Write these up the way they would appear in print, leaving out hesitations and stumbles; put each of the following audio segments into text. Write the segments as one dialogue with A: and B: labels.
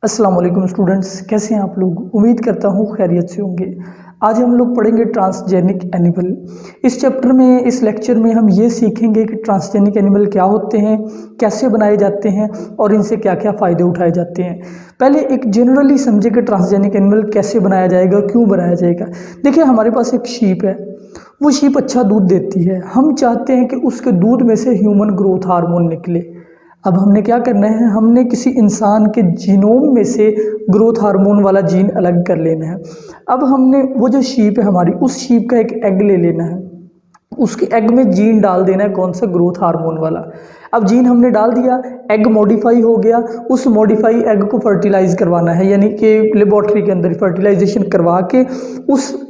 A: अस्सलाम वालेकुम स्टूडेंट्स, कैसे हैं आप लोग। उम्मीद करता हूँ खैरियत से होंगे। आज हम लोग पढ़ेंगे ट्रांसजेनिक एनिमल। इस चैप्टर में, इस लेक्चर में हम ये सीखेंगे कि ट्रांसजेनिक एनिमल क्या होते हैं, कैसे बनाए जाते हैं और इनसे क्या क्या फ़ायदे उठाए जाते हैं। पहले एक जनरली समझे कि ट्रांसजेनिक एनिमल कैसे बनाया जाएगा, क्यों बनाया जाएगा। देखिए, हमारे पास एक शीप है, वो शीप अच्छा दूध देती है। हम चाहते हैं कि उसके दूध में से ह्यूमन ग्रोथ हार्मोन निकले। अब हमने क्या करना है, हमने किसी इंसान के जीनोम में से ग्रोथ हार्मोन वाला जीन अलग कर लेना है। अब हमने वो जो शीप है हमारी, उस शीप का एक एग ले लेना है, उसके एग में जीन डाल देना है, कौन सा, ग्रोथ हार्मोन वाला। अब जीन हमने डाल दिया, एग मॉडिफाई हो गया, उस मॉडिफाई एग को फर्टिलाइज करवाना है, यानी कि लेबोरेटरी के अंदर फर्टिलाइजेशन करवा के उस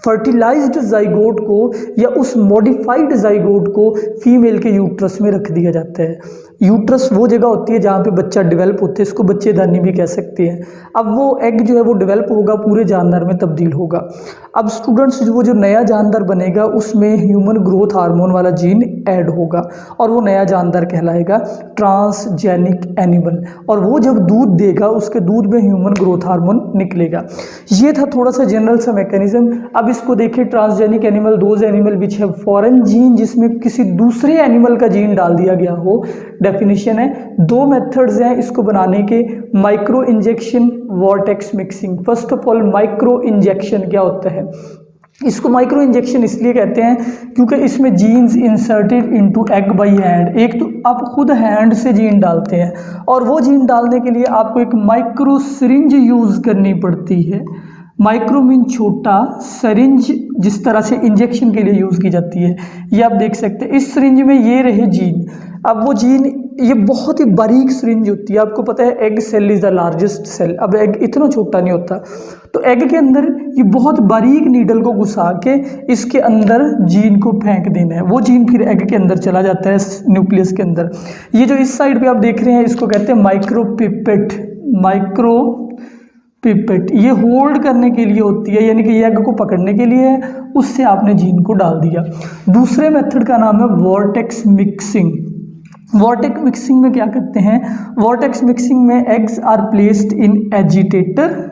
A: फर्टिलाइज्ड जाइगोट को या उस मॉडिफाइड जाइगोट को फीमेल के यूट्रस में रख दिया जाता है। यूट्रस वो जगह होती है जहाँ पे बच्चा डेवलप होता है, इसको बच्चेदानी भी कह सकते हैं। अब वो एग जो है वो डेवलप होगा, पूरे जानदार में तब्दील होगा। अब स्टूडेंट्स, वो जो नया जानदार बनेगा उसमें ह्यूमन ग्रोथ हार्मोन वाला जीन ऐड होगा और वो नया जानदार कहलाएगा ट्रांसजेनिक एनिमल। और वो जब दूध देगा, उसके दूध में ह्यूमन ग्रोथ हार्मोन निकलेगा। ये था थोड़ा सा जनरल सा मैकेनिज्म। अब इसको देखिए, transgenic animal those animal which have foreign gene, जिसमें किसी दूसरे एनिमल का जीन डाल दिया गया हो। डेफिनेशन है, दो मेथड्स हैं इसको बनाने के, micro injection, vortex mixing. First of all, micro injection क्या होता है। इसको माइक्रो इंजेक्शन इसलिए कहते हैं क्योंकि इसमें genes inserted into egg by hand. एक तो आप खुद हैंड से जीन डालते हैं और वो जीन डालने के लिए आपको एक माइक्रो सिरिंज यूज़ करनी पड़ती है। माइक्रो मीन छोटा, सरिंज जिस तरह से इंजेक्शन के लिए यूज़ की जाती है, ये आप देख सकते हैं। इस सिरिंज में ये रहे जीन। अब वो जीन, ये बहुत ही बारीक सिरिंज होती है। आपको पता है egg cell is the largest cell. अब एग इतना छोटा नहीं होता, तो एग के अंदर ये बहुत बारीक नीडल को घुसा के इसके अंदर जीन को फेंक देना है। वो जीन फिर एग के अंदर चला जाता है, न्यूक्लियस के अंदर। ये जो इस साइड पे आप देख रहे हैं, इसको कहते हैं माइक्रोपिपेट। माइक्रोपिपेट ये होल्ड करने के लिए होती है, यानी कि ये एग को पकड़ने के लिए है, उससे आपने जीन को डाल दिया। दूसरे मेथड का नाम है वॉर्टेक्स मिक्सिंग। वॉर्टेक्स मिक्सिंग में क्या करते हैं, वॉर्टेक्स मिक्सिंग में eggs are placed in agitator.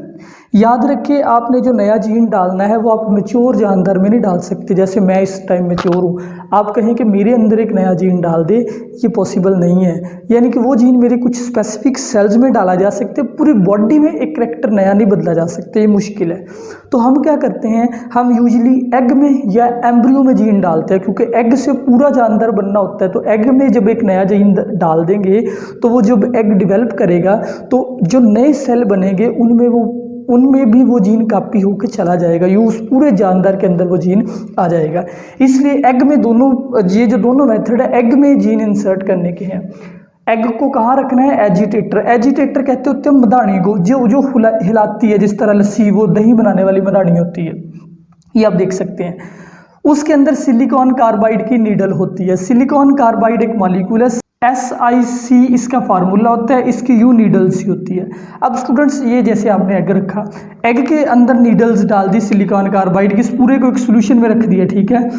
A: याद रखिए, आपने जो नया जीन डालना है वो आप मैच्योर जानदार में नहीं डाल सकते। जैसे मैं इस टाइम मैच्योर हूँ, आप कहें कि मेरे अंदर एक नया जीन डाल दे, ये पॉसिबल नहीं है। यानी कि वो जीन मेरे कुछ स्पेसिफिक सेल्स में डाला जा सकते, पूरी बॉडी में एक करैक्टर नया नहीं बदला जा सकता, ये मुश्किल है। तो हम क्या करते हैं, हम यूजली एग में या एम्ब्रियो में जीन डालते हैं, क्योंकि एग से पूरा जानदार बनना होता है। तो एग में जब एक नया जीन डाल देंगे तो वो जब एग डेवलप करेगा तो जो नए सेल बनेंगे उनमें भी वो जीन कॉपी होकर चला जाएगा, ये उस पूरे जानदार के अंदर वो जीन आ जाएगा। इसलिए एग में ये जो दोनों मेथड है, एग में जीन इंसर्ट करने के हैं। एग को कहाँ रखना है, एजिटेटर। एजिटेटर कहते होते हैं मदानी को, जो हिलाती है, जिस तरह लस्सी, वो दही बनाने वाली मदानी होती है, ये आप देख सकते हैं। उसके अंदर सिलिकॉन कार्बाइड की नीडल होती है। सिलिकॉन कार्बाइड एक मॉलिक्यूल है, SiC इसका फार्मूला होता है, इसकी यू नीडल्स होती है। अब स्टूडेंट्स, ये जैसे आपने एग रखा, एग के अंदर नीडल्स डाल दी सिलिकॉन कार्बाइड की, इस पूरे को एक सोल्यूशन में रख दिया, ठीक है।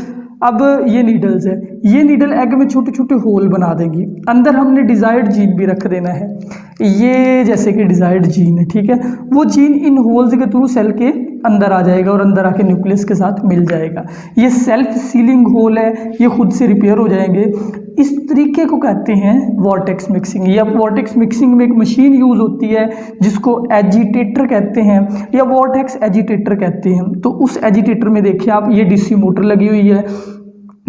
A: अब ये नीडल्स है, ये नीडल एग में छोटे छोटे होल बना देंगी। अंदर हमने डिजायर्ड जीन भी रख देना है, ये जैसे कि डिजायर्ड जीन है, ठीक है। वो जीन इन होल्स के थ्रू सेल के अंदर आ जाएगा और अंदर आके न्यूक्लियस के साथ मिल जाएगा। ये सेल्फ सीलिंग होल है, ये खुद से रिपेयर हो जाएंगे। इस तरीके को कहते हैं वॉर्टेक्स मिक्सिंग। या वॉर्टेक्स मिक्सिंग में एक मशीन यूज़ होती है जिसको एजिटेटर कहते हैं या वॉर्टेक्स एजिटेटर कहते हैं। तो उस एजिटेटर में देखिए आप, ये DC मोटर लगी हुई है,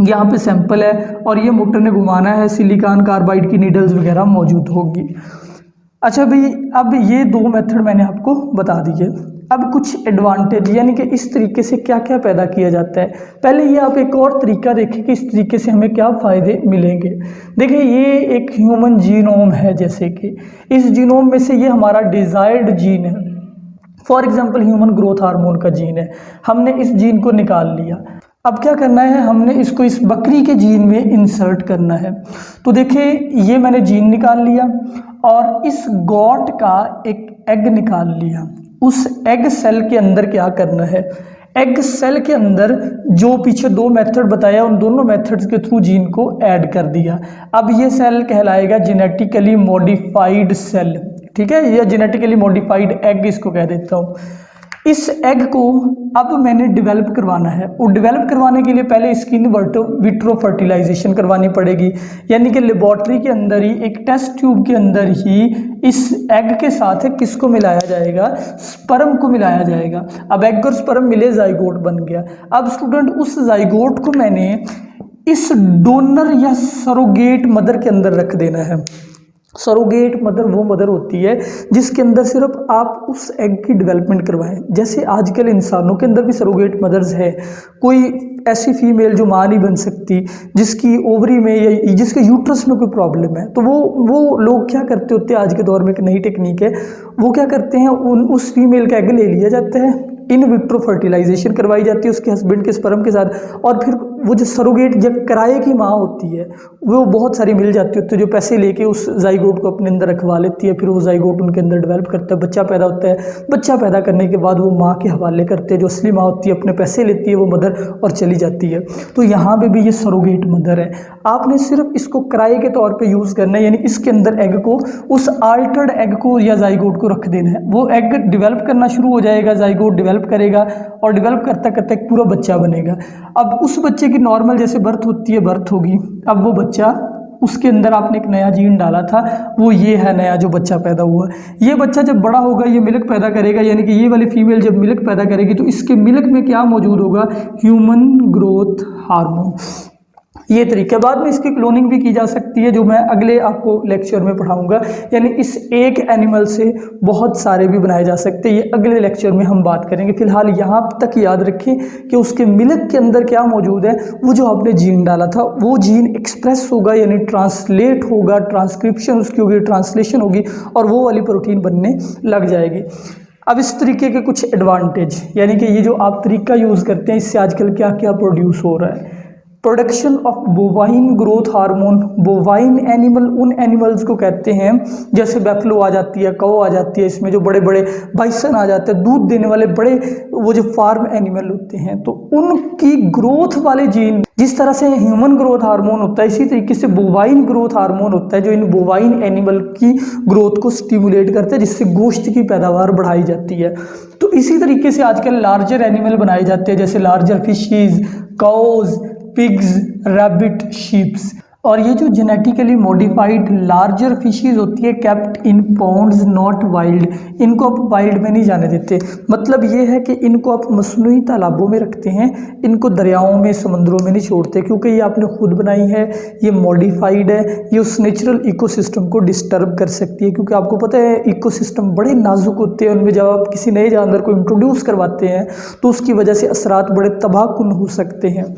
A: यहाँ पे सैंपल है और ये मोटर ने घुमाना है, सिलिकॉन कार्बाइड की नीडल्स वगैरह मौजूद होगी। अच्छा भाई, अब ये दो मेथड मैंने आपको बता दिए। अब कुछ एडवांटेज, यानी कि इस तरीके से क्या क्या पैदा किया जाता है। पहले ये आप एक और तरीका देखें कि इस तरीके से हमें क्या फ़ायदे मिलेंगे। देखिए, ये एक ह्यूमन जीनोम है, जैसे कि इस जीनोम में से ये हमारा डिज़ायर्ड जीन है, for example human growth hormone का जीन है। हमने इस जीन को निकाल लिया। अब क्या करना है, हमने इसको इस बकरी के जीन में इंसर्ट करना है। तो देखिए, ये मैंने जीन निकाल लिया और इस गॉट का एक एग निकाल लिया। उस एग सेल के अंदर क्या करना है, एग सेल के अंदर जो पीछे दो मेथड बताया, उन दोनों मेथड्स के थ्रू जीन को ऐड कर दिया। अब ये सेल कहलाएगा जेनेटिकली मॉडिफाइड सेल। ठीक है, या जेनेटिकली मॉडिफाइड एग इसको कह देता हूँ। इस एग को अब मैंने डेवलप करवाना है, और डेवलप करवाने के लिए पहले इसकी विट्रो फर्टिलाइजेशन करवानी पड़ेगी, यानी कि लेबोरेटरी के अंदर ही एक टेस्ट ट्यूब के अंदर ही इस एग के साथ किसको मिलाया जाएगा, स्पर्म को मिलाया जाएगा। अब एग और स्पर्म मिले, जाइगोट बन गया। अब स्टूडेंट उस जाइगोट को मैंने इस डोनर या सरोगेट मदर के अंदर रख देना है। सरोगेट मदर वो मदर होती है जिसके अंदर सिर्फ आप उस एग की डेवलपमेंट करवाएं। जैसे आजकल इंसानों के अंदर भी सरोगेट मदर्स है, कोई ऐसी फीमेल जो माँ नहीं बन सकती, जिसकी ओवरी में या जिसके यूट्रस में कोई प्रॉब्लम है, तो वो लोग क्या करते होते हैं, आज के दौर में एक नई टेक्निक है, वो क्या करते हैं, उस फीमेल का एग ले लिया जाता है, इन विट्रो फर्टिलाइजेशन करवाई जाती है उसके हस्बैंड के स्पर्म के साथ, और फिर वो जो सरोगेट जब किराए की माँ होती है वो बहुत सारी मिल जाती है, तो जो पैसे लेके उस जाइगोट को अपने अंदर रखवा लेती है, फिर वो जाइगोट उनके अंदर डेवलप करता है, बच्चा पैदा होता है। बच्चा पैदा करने के बाद वो माँ के हवाले करते हैं, जो असली माँ होती है अपने पैसे लेती है वो मदर और चली जाती है। तो यहाँ पे भी ये सरोगेट मदर है। आपने सिर्फ इसको किराए के तौर पर यूज़ करना है, यानी इसके अंदर एग को, उस आल्टर्ड एग को या जाइगोट को रख देना है। वो एग डेवलप करना शुरू हो जाएगा, जाइगोट डेवलप करेगा, और डेवलप करता करता एक पूरा बच्चा बनेगा। अब उस बच्चे की नॉर्मल जैसे बर्थ होती है, बर्थ होगी, अब वो बच्चा, उसके अंदर आपने एक नया जीन डाला था, वो ये है नया जो बच्चा पैदा हुआ। ये बच्चा जब बड़ा होगा ये मिल्क पैदा करेगा, यानी कि ये वाली फीमेल जब मिल्क पैदा करेगी तो इसके मिल्क में क्या मौजूद होगा, ह्यूमन ग्रोथ हार्मोन। ये तरीका, बाद में इसकी क्लोनिंग भी की जा सकती है, जो मैं अगले आपको लेक्चर में पढ़ाऊंगा। यानी इस एक एनिमल से बहुत सारे भी बनाए जा सकते हैं, ये अगले लेक्चर में हम बात करेंगे। फिलहाल यहाँ तक याद रखें कि उसके मिल्क के अंदर क्या मौजूद है, वो जो आपने जीन डाला था वो जीन एक्सप्रेस होगा, यानी ट्रांसलेट होगा, ट्रांसक्रिप्शन उसकी होगी, ट्रांसलेशन होगी, और वो वाली प्रोटीन बनने लग जाएगी। अब इस तरीके के कुछ एडवांटेज, यानी कि ये जो आप तरीका यूज़ करते हैं, इससे आजकल क्या क्या प्रोड्यूस हो रहा है। Production of bovine growth hormone. Bovine animal उन एनिमल्स को कहते हैं, जैसे बैफलो आ जाती है, कौ आ जाती है, इसमें जो बड़े बड़े बाइसन आ जाते हैं, दूध देने वाले बड़े वो जो फार्म एनिमल होते हैं, तो उनकी ग्रोथ वाले जीन, जिस तरह से ह्यूमन ग्रोथ हार्मोन होता है, इसी तरीके से बोवाइन ग्रोथ हार्मोन होता है, जो इन बोवाइन एनिमल की ग्रोथ को स्टिमुलेट करता है, जिससे गोश्त की पैदावार बढ़ाई जाती है। तो इसी तरीके से आजकल लार्जर एनिमल बनाए जाते हैं, जैसे larger fishes, cows, pigs, rabbit, sheeps. और ये जो जेनेटिकली मॉडिफाइड लार्जर फिशेज होती है, kept in ponds not wild, इनको आप वाइल्ड में नहीं जाने देते। मतलब ये है कि इनको आप मसनूई तालाबों में रखते हैं, इनको दरियाओं में, समंदरों में नहीं छोड़ते, क्योंकि ये आपने खुद बनाई है, ये मॉडिफाइड है, ये उस नेचुरल इकोसिस्टम को डिस्टर्ब कर सकती है। क्योंकि आपको पता है इकोसिस्टम बड़े नाजुक होते हैं, उनमें जब आप किसी नए जानवर को इंट्रोड्यूस करवाते हैं तो उसकी वजह से असरात बड़े तबाहकुन हो सकते हैं।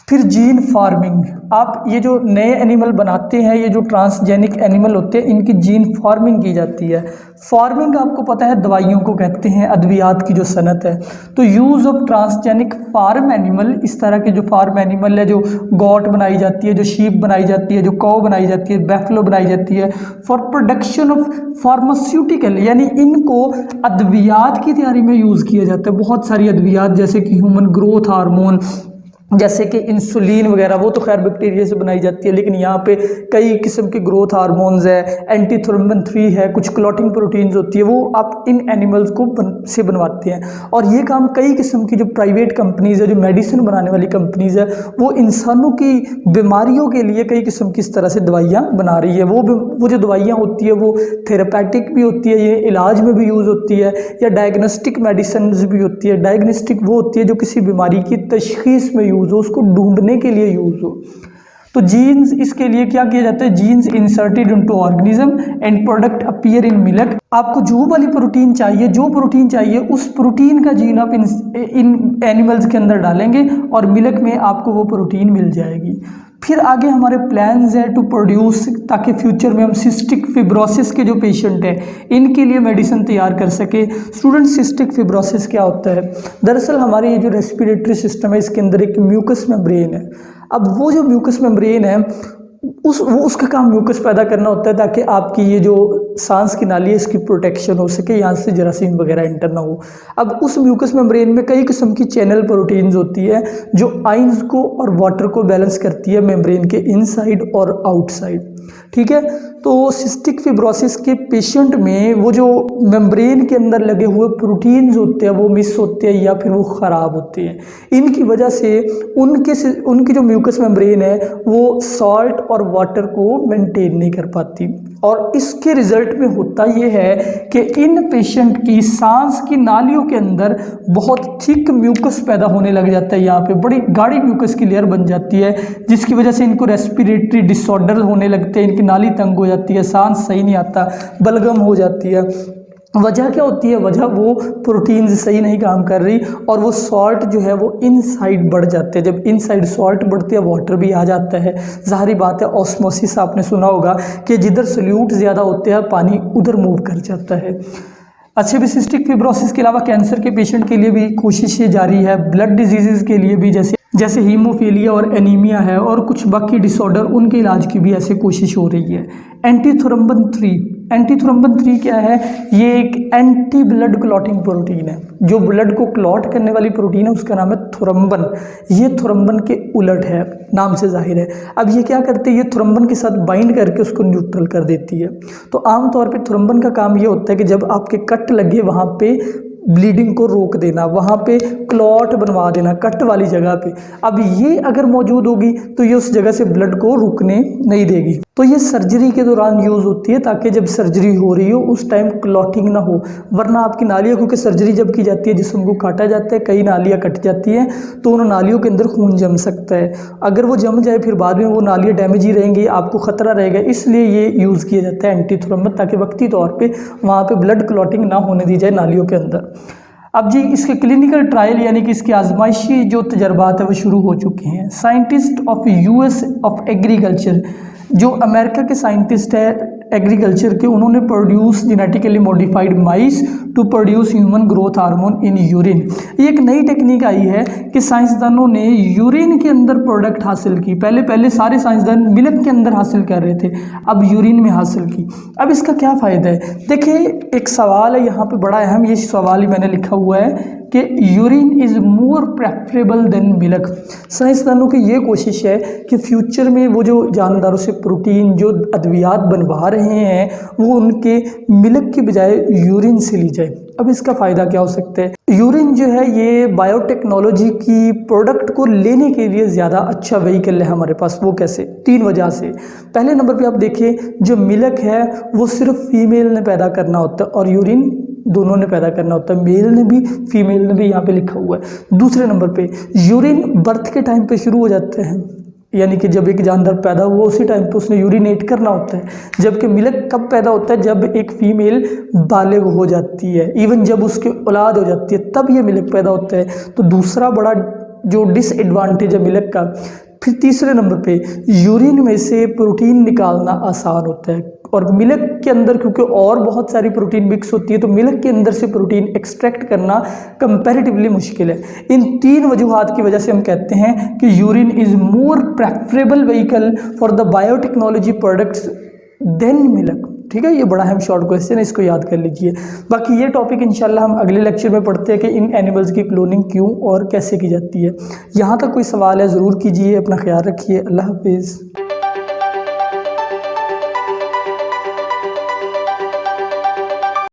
A: फिर जीन फार्मिंग, आप ये जो नए एनिमल बनाते हैं, ये जो ट्रांसजेनिक एनिमल होते हैं, इनकी जीन फार्मिंग की जाती है। फार्मिंग आपको पता है दवाइयों को कहते हैं, अद्वियात की जो सनत है। तो use of transgenic farm animal, इस तरह के जो फार्म एनिमल है, जो गॉट बनाई जाती है, जो शीप बनाई जाती है, जो कौ बनाई जाती है, बैफलो बनाई जाती है, फॉर प्रोडक्शन ऑफ फार्मास्यूटिकल, यानी इनको अद्वियात की तैयारी में यूज़ किया जाता है। बहुत सारी अद्वियात, जैसे कि ह्यूमन ग्रोथ हार्मोन, जैसे कि इंसुलिन वगैरह, वो तो खैर बैक्टीरिया से बनाई जाती है, लेकिन यहाँ पे कई किस्म के ग्रोथ हार्मोन्स है, एंटीथर्मिन 3 है, कुछ क्लॉटिंग प्रोटीन्स होती है, वो आप इन एनिमल्स को से बनवाते हैं। और ये काम कई किस्म की जो प्राइवेट कंपनीज़ है, जो मेडिसिन बनाने वाली कंपनीज़ है, वो इंसानों की बीमारियों के लिए कई किस्म की इस तरह से दवाइयाँ बना रही है। वो जो दवाइयाँ होती है वो थेरापेटिक भी होती है, ये इलाज में भी यूज़ होती है, या डायग्नोस्टिक मेडिसिन भी होती है। डायग्नोस्टिक वो होती है जो किसी बीमारी की तशखीस में यूज़ हो, उसको ढूंढने के लिए यूज हो। तो जीन्स, इसके लिए क्या किया जाता है, genes inserted into organism and product appear in milk. आपको जो वाली प्रोटीन चाहिए, जो प्रोटीन चाहिए, उस प्रोटीन का जीन आप इन एनिमल्स के अंदर डालेंगे और मिल्क में आपको वो प्रोटीन मिल जाएगी। फिर आगे हमारे प्लान्स है टू प्रोड्यूस, ताकि फ्यूचर में हम सिस्टिक फिब्रोसिस के जो पेशेंट हैं इनके लिए मेडिसिन तैयार कर सके। स्टूडेंट, सिस्टिक फिब्रोसिस क्या होता है? दरअसल हमारे ये जो रेस्पिरेटरी सिस्टम है, इसके अंदर एक म्यूकस मेम्ब्रेन है। अब वो जो म्यूकस मेम्ब्रेन है, उसका काम म्यूकस पैदा करना होता है, ताकि आपकी ये जो सांस की नाली है इसकी प्रोटेक्शन हो सके, यहाँ से जरासीम वगैरह एंटर ना हो। अब उस म्यूकस मेम्ब्रेन में कई किस्म की चैनल प्रोटीन्स होती है जो आइंस को और वाटर को बैलेंस करती है मेम्ब्रेन के इनसाइड और आउटसाइड। ठीक है, तो सिस्टिक फिब्रोसिस के पेशेंट में वो जो मेम्ब्रेन के अंदर लगे हुए प्रोटीन्स होते हैं वो मिस होते हैं या फिर वो ख़राब होते हैं। इनकी वजह से उनकी जो म्यूकस मेम्ब्रेन है वो सॉल्ट और वाटर को मेंटेन नहीं कर पाती, और इसके रिजल्ट में होता ये है कि इन पेशेंट की सांस की नालियों के अंदर बहुत थिक म्यूकस पैदा होने लग जाता है। यहाँ पे बड़ी गाढ़ी म्यूकस की लेयर बन जाती है, जिसकी वजह से इनको रेस्पिरेटरी डिसऑर्डर होने लगते हैं, इनकी नाली तंग हो जाती है, सांस सही नहीं आता, बलगम हो जाती है। वजह क्या होती है? वजह वो प्रोटीन्स सही नहीं काम कर रही और वो सॉल्ट जो है वो इनसाइड बढ़ जाते हैं। जब इनसाइड सॉल्ट बढ़ते हैं वाटर भी आ जाता है। ज़ाहिर बात है, ऑस्मोसिस आपने सुना होगा कि जिधर सोल्यूट ज़्यादा होते हैं पानी उधर मूव कर जाता है। अच्छे भी सिस्टिक फिब्रोसिस के अलावा कैंसर के पेशेंट के लिए भी कोशिशें जारी है, ब्लड डिजीज़ के लिए भी जैसे हीमोफीलिया और एनीमिया है और कुछ बाकी डिसऑर्डर, उनके इलाज की भी ऐसे कोशिश हो रही है। एंटीथ्रोम्बन 3 क्या है? ये एक एंटी ब्लड क्लॉटिंग प्रोटीन है। जो ब्लड को क्लॉट करने वाली प्रोटीन है उसका नाम है थ्रोम्बन। ये थ्रोम्बन के उलट है, नाम से जाहिर है। अब ये क्या करते हैं? ये थ्रोम्बन के साथ बाइंड करके उसको न्यूट्रल कर देती है। तो आमतौर पे थ्रोम्बन का काम ये होता है कि जब आपके कट लगे वहाँ पे ब्लीडिंग को रोक देना, वहाँ पे क्लॉट बनवा देना कट वाली जगह पे। अब ये अगर मौजूद होगी तो ये उस जगह से ब्लड को रुकने नहीं देगी। तो ये सर्जरी के दौरान यूज़ होती है ताकि जब सर्जरी हो रही हो उस टाइम क्लॉटिंग ना हो, वरना आपकी नालियाँ, क्योंकि सर्जरी जब की जाती है जिस्म को काटा जाता है, कई नालियाँ कट जाती हैं तो उन नालियों के अंदर खून जम सकता है। अगर वो जम जाए फिर बाद में वो नालियाँ डैमेज ही रहेंगी, आपको ख़तरा रहेगा। इसलिए ये यूज़ किया जाता है एंटीथ्रोम्बन, ताकि वक्ती तौर पर वहाँ पर ब्लड क्लॉटिंग ना होने दी जाए नालियों के अंदर। अब जी इसके क्लिनिकल ट्रायल यानी कि इसके आजमाइशी जो तजर्बात है वो शुरू हो चुके हैं। Scientist of US of agriculture, जो अमेरिका के साइंटिस्ट है एग्रीकल्चर के, उन्होंने produce genetically modified mice to produce human growth hormone in urine. ये एक नई टेक्निक आई है कि साइंसदानों ने यूरिन के अंदर प्रोडक्ट हासिल की। पहले सारे साइंसदान मिल्क के अंदर हासिल कर रहे थे, अब यूरिन में हासिल की। अब इसका क्या फ़ायदा है? देखिए, एक सवाल है यहाँ पे बड़ा अहम, ये सवाल ही मैंने लिखा हुआ है कि urine is more preferable than milk. साइंसदानों की ये कोशिश है कि फ्यूचर में वो जो जानदारों से प्रोटीन जो अद्वियात बनवा रहे हैं वो उनके मिल्क की बजाय यूरिन से ली जाए। अब इसका फ़ायदा क्या हो सकता है? यूरिन जो है ये बायोटेक्नोलॉजी की प्रोडक्ट को लेने के लिए ज़्यादा अच्छा व्हीकल है हमारे पास। वो कैसे? 3 वजह से। पहले नंबर पे आप देखिए, जो मिल्क है वो सिर्फ फीमेल ने पैदा करना होता है और यूरिन दोनों ने पैदा करना होता है, मेल ने भी फीमेल ने भी, यहाँ पे लिखा हुआ है। दूसरे नंबर पे यूरिन बर्थ के टाइम पे शुरू हो जाते हैं, यानी कि जब एक जानवर पैदा हुआ उसी टाइम पे उसने यूरिनेट करना होता है। जबकि मिल्क कब पैदा होता है? जब एक फीमेल बालिग हो जाती है, इवन जब उसकी औलाद हो जाती है तब ये मिल्क पैदा होता है। तो दूसरा बड़ा जो डिसएडवांटेज है मिल्क का। फिर तीसरे नंबर पे यूरिन में से प्रोटीन निकालना आसान होता है और मिल्क के अंदर क्योंकि और बहुत सारी प्रोटीन मिक्स होती है तो मिल्क के अंदर से प्रोटीन एक्सट्रैक्ट करना कंपैरेटिवली मुश्किल है। इन 3 वजूहात की वजह से हम कहते हैं कि urine is more preferable vehicle for the biotechnology products than milk. ठीक है, ये बड़ा अहम शॉर्ट क्वेश्चन है, इसको याद कर लीजिए। बाकी ये टॉपिक इंशाल्लाह हम अगले लेक्चर में पढ़ते हैं कि इन एनिमल्स की क्लोनिंग क्यों और कैसे की जाती है। यहाँ तक कोई सवाल है ज़रूर कीजिए। अपना ख्याल रखिए। अल्लाह हाफिज़।